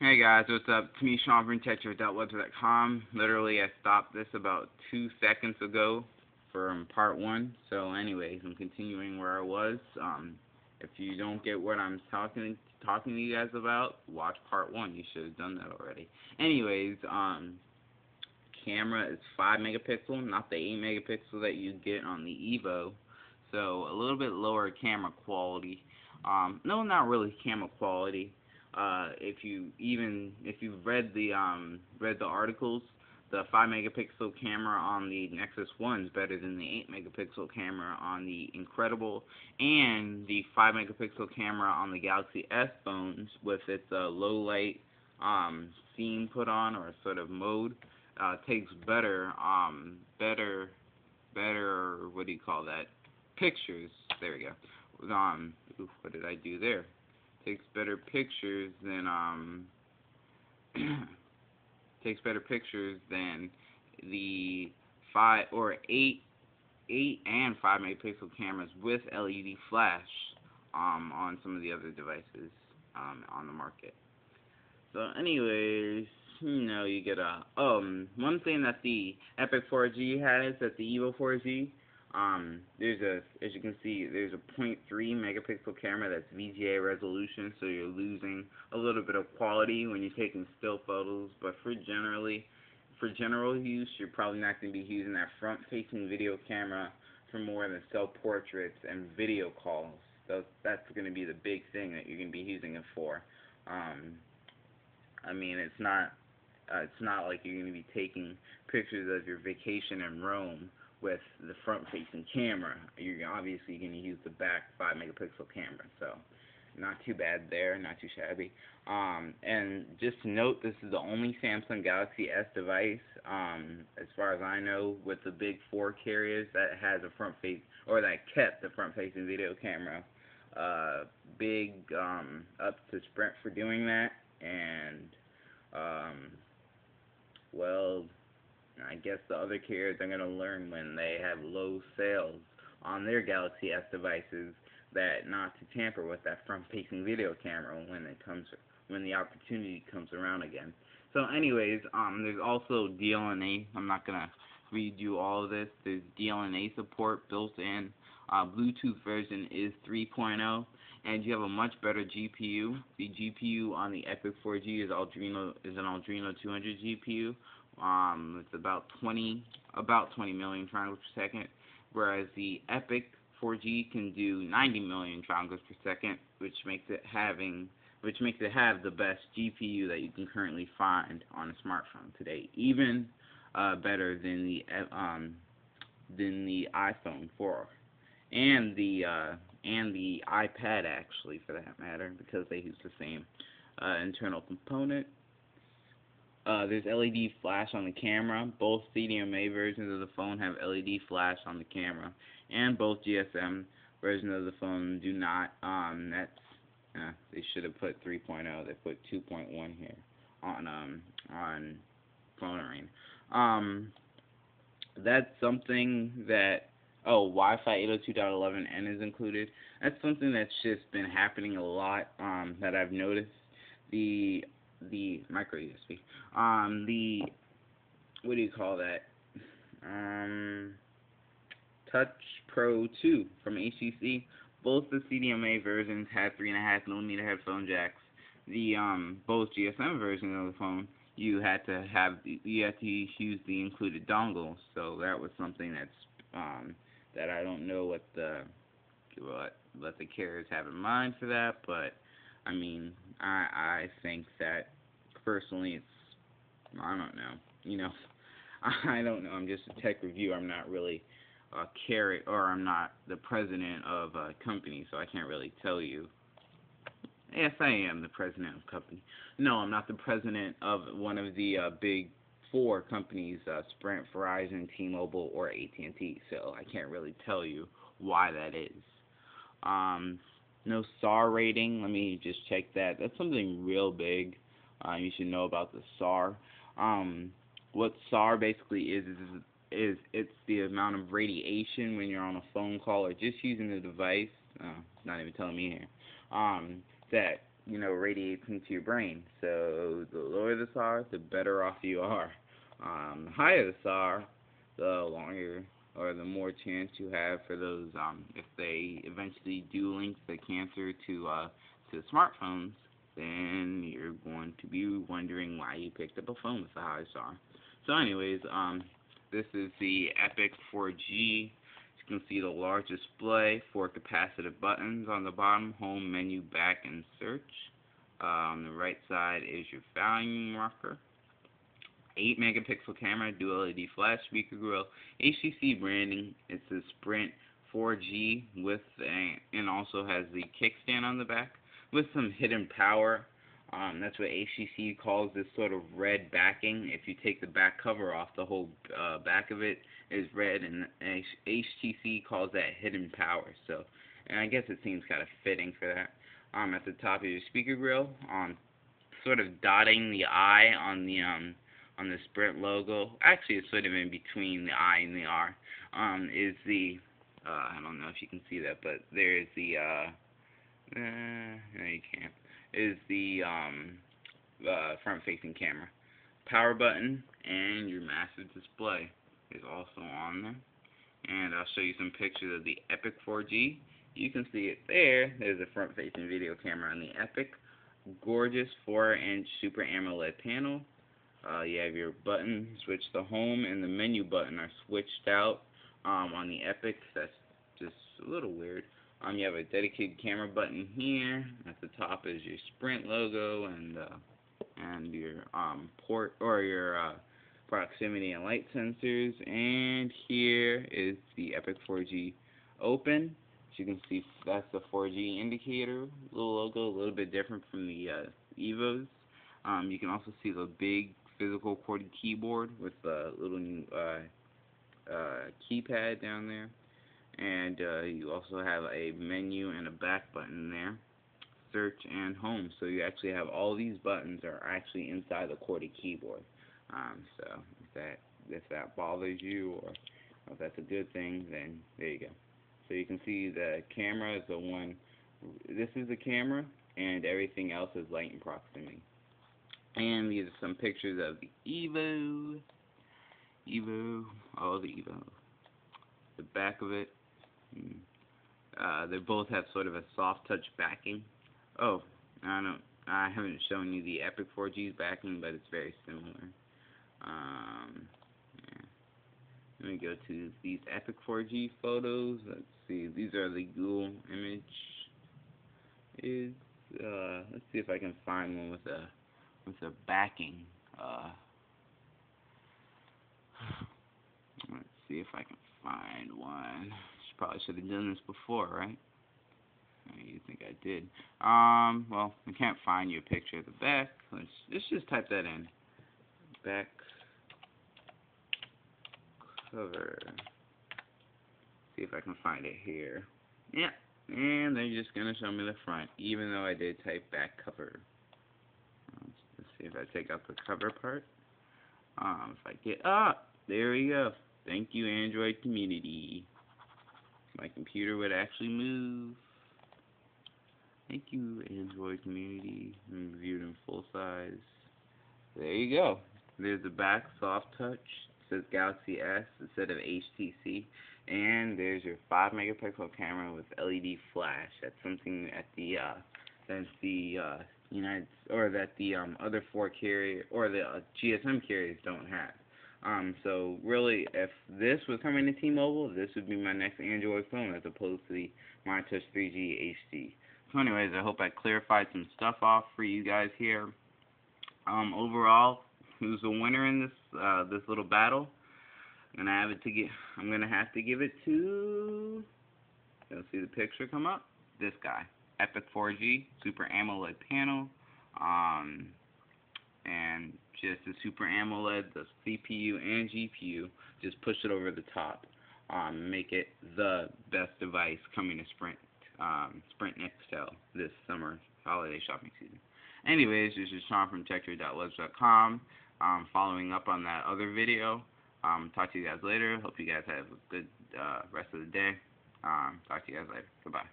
Hey guys, what's up? It's me, Sean from pt.2. Literally, I stopped this about 2 seconds ago from part one. So, anyways, I'm continuing where I was. If you don't get what I'm talking to you guys about, watch part one. You should have done that already. Anyways, camera is 5 megapixel, not the 8 megapixel that you get on the Evo. So a little bit lower camera quality. No, not really camera quality. If you've read the articles, the 5 megapixel camera on the Nexus One is better than the 8 megapixel camera on the Incredible, and the 5 megapixel camera on the Galaxy S phones with its low light scene put on, or sort of mode, takes better, what do you call that, pictures. There we go. What did I do there? Takes better pictures than takes better pictures than the 8 and 5 megapixel cameras with LED flash on some of the other devices on the market. So, anyways, you get a one thing that the Epic 4G has, that the Evo 4G, as you can see, there's a .3 megapixel camera that's VGA resolution, so you're losing a little bit of quality when you're taking still photos. But for general use, you're probably not going to be using that front-facing video camera for more than self-portraits and video calls. That's going to be the big thing that you're going to be using it for. I mean, it's not like you're going to be taking pictures of your vacation in Rome with the front-facing camera. You're obviously going to use the back 5 megapixel camera, so not too bad there, not too shabby. And just to note, this is the only Samsung Galaxy S device, as far as I know, with the big four carriers that has a front face, or that kept the front-facing video camera. Big up to Sprint for doing that, and um, well, I guess the other carriers are going to learn when they have low sales on their Galaxy S devices that not to tamper with that front-facing video camera when the opportunity comes around again. So, anyways, there's also DLNA. I'm not gonna read you all of this. There's DLNA support built in. Bluetooth version is 3.0, and you have a much better GPU. The GPU on the Epic 4G is an Adreno 200 GPU. It's about 20 million triangles per second, whereas the Epic 4G can do 90 million triangles per second, which makes it have the best GPU that you can currently find on a smartphone today, even better than the iPhone 4 and the iPad, actually, for that matter, because they use the same internal component. There's LED flash on the camera. Both CDMA versions of the phone have LED flash on the camera, and both GSM versions of the phone do not. They should have put 3.0. They put 2.1 here on Phone That's something that, Wi-Fi 802.11n is included. That's something that's just been happening a lot, that I've noticed. The micro USB. The what do you call that? Touch Pro 2 from HTC. Both the CDMA versions had 3.5mm headphone jacks. The both GSM versions of the phone, you had to use the included dongle. So that was something that I don't know what the carriers have in mind for that, but I mean, I think that personally, I don't know, I don't know. I'm just a tech reviewer. I'm not really a I'm not the president of a company, so I can't really tell you. Yes, I am the president of a company. No, I'm not the president of one of the big four companies, Sprint, Verizon, T-Mobile, or AT&T, so I can't really tell you why that is. No SAR rating. Let me just check that. That's something real big. You should know about the SAR. What SAR basically is it's the amount of radiation when you're on a phone call or just using the device. It's not even telling me here. That radiates into your brain. So the lower the SAR, the better off you are. The higher the SAR, the longer or the more chance you have for those, if they eventually do link the cancer to smartphones, then you're going to be wondering why you picked up a phone with a high SAR. So anyways, this is the Epic 4G. You can see the large display, 4 capacitive buttons on the bottom, home, menu, back, and search. On the right side is your volume marker. 8 megapixel camera, dual LED flash, speaker grill, HTC branding. It's a Sprint 4G with and also has the kickstand on the back with some hidden power. That's what HTC calls this sort of red backing. If you take the back cover off, the whole back of it is red, and HTC calls that hidden power. So, and I guess it seems kind of fitting for that. At the top of your speaker grill, sort of dotting the I on the Sprint logo. Actually, it's sort of in between the I and the R. Is the I don't know if you can see that, but there's the no, you can't. Is the front-facing camera. Power button and your massive display is also on there. And I'll show you some pictures of the Epic 4G. You can see it there. There's a front-facing video camera on the Epic. Gorgeous 4-inch Super AMOLED panel. You have your button switch. The home and the menu button are switched out on the Epic. That's just a little weird. You have a dedicated camera button here. At the top is your Sprint logo and your port or your proximity and light sensors. And here is the Epic 4G open. As you can see, that's the 4G indicator. Little logo, a little bit different from the Evos. You can also see the big physical QWERTY keyboard with the little keypad down there. And you also have a menu and a back button there, search and home. So you actually have all these buttons are actually inside the QWERTY keyboard. So if that bothers you or if that's a good thing, then there you go. So you can see the camera is the one. This is the camera, and everything else is light and proximity. And these are some pictures of the Evo. Oh, the Evo. The back of it. They both have sort of a soft touch backing. Oh, I haven't shown you the Epic 4G's backing, but it's very similar. Yeah. Let me go to these Epic 4G photos. Let's see. These are the Google image. Let's see if I can find one with a backing. Let's see if I can find one. Probably should have done this before, right? You think I did? Well, I can't find you a picture of the back. Let's just type that in. Back cover. See if I can find it here. Yeah, and they're just gonna show me the front, even though I did type back cover. Let's see if I take out the cover part. If I get there we go. Thank you, Android community. My computer would actually move. Thank you, Android community. I'm viewed in full size. There you go. There's the back, soft touch. It says Galaxy S instead of HTC. And there's your 5 megapixel camera with LED flash. That's something that the other 4 carrier or the GSM carriers don't have. So really, if this was coming to T-Mobile, this would be my next Android phone as opposed to the MyTouch 3G HD. So anyways, I hope I clarified some stuff off for you guys here. Overall, who's the winner in this little battle? I'm gonna have to give it to. You'll see the picture come up. This guy, Epic 4G, Super AMOLED panel, and just the Super AMOLED, the CPU and GPU. Just push it over the top. Make it the best device coming to Sprint Nextel this summer holiday shopping season. Anyways, this is Sean from pt.2. Following up on that other video. Talk to you guys later. Hope you guys have a good rest of the day. Talk to you guys later. Goodbye.